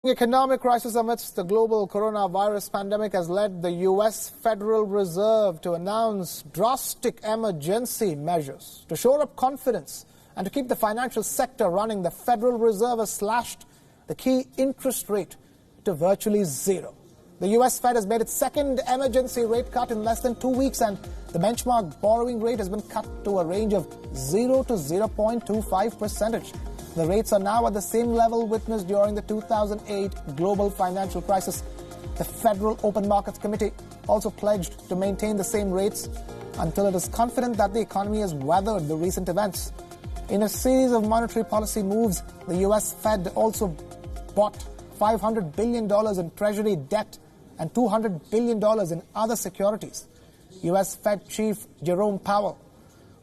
Economic crisis amidst the global coronavirus pandemic has led the U.S. Federal Reserve to announce drastic emergency measures to shore up confidence and to keep the financial sector running. The Federal Reserve has slashed the key interest rate to virtually zero. The U.S. Fed has made its second emergency rate cut in less than 2 weeks, and the benchmark borrowing rate has been cut to a range of 0 to 0.25%. The rates are now at the same level witnessed during the 2008 global financial crisis. The Federal Open Markets Committee also pledged to maintain the same rates until it is confident that the economy has weathered the recent events. In a series of monetary policy moves, the U.S. Fed also bought $500 billion in Treasury debt and $200 billion in other securities. U.S. Fed Chief Jerome Powell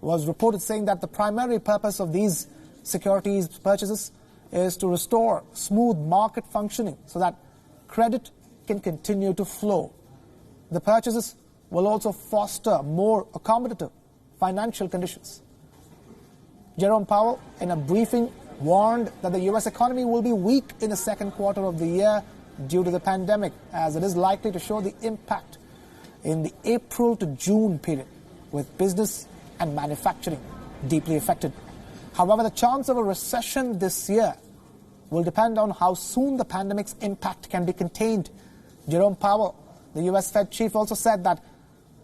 was reported saying that the primary purpose of these securities purchases is to restore smooth market functioning so that credit can continue to flow. The purchases will also foster more accommodative financial conditions. Jerome Powell, in a briefing, warned that the U.S. economy will be weak in the second quarter of the year due to the pandemic, as it is likely to show the impact in the April to June period, with business and manufacturing deeply affected. However, the chance of a recession this year will depend on how soon the pandemic's impact can be contained. Jerome Powell, the U.S. Fed chief, also said that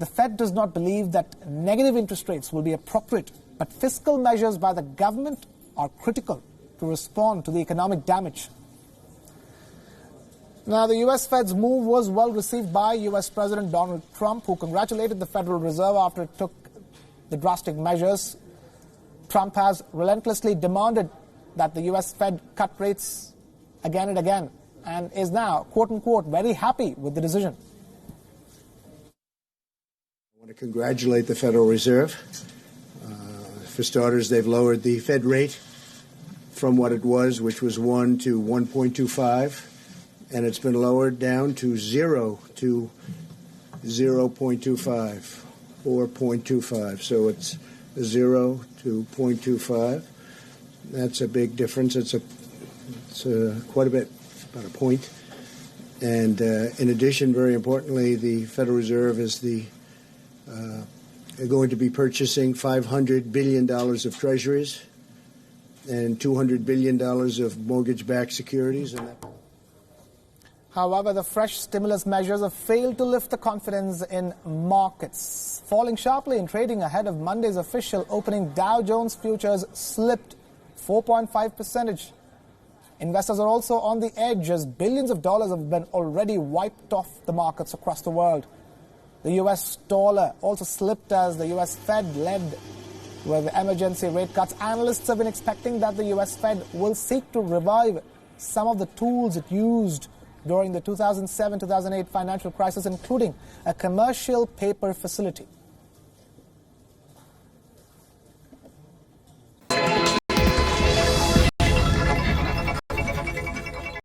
the Fed does not believe that negative interest rates will be appropriate, but fiscal measures by the government are critical to respond to the economic damage. Now, the U.S. Fed's move was well received by U.S. President Donald Trump, who congratulated the Federal Reserve after it took the drastic measures. Trump has relentlessly demanded that the U.S. Fed cut rates again and again, and is now, quote-unquote, very happy with the decision. I want to congratulate the Federal Reserve. For starters, they've lowered the Fed rate from what it was, which was 1 to 1.25, and it's been lowered down to 0 to 0.25 or 0.25. So it's 0 to 0.25. That's a big difference. It's quite a bit, about a point. And in addition, very importantly, the Federal Reserve is going to be purchasing $500 billion of treasuries and $200 billion of mortgage-backed securities. However, the fresh stimulus measures have failed to lift the confidence in markets. Falling sharply in trading ahead of Monday's official opening, Dow Jones futures slipped 4.5%. Investors are also on the edge as billions of dollars have been already wiped off the markets across the world. The U.S. dollar also slipped as the U.S. Fed led with emergency rate cuts. Analysts have been expecting that the U.S. Fed will seek to revive some of the tools it used during the 2007-2008 financial crisis, including a commercial paper facility.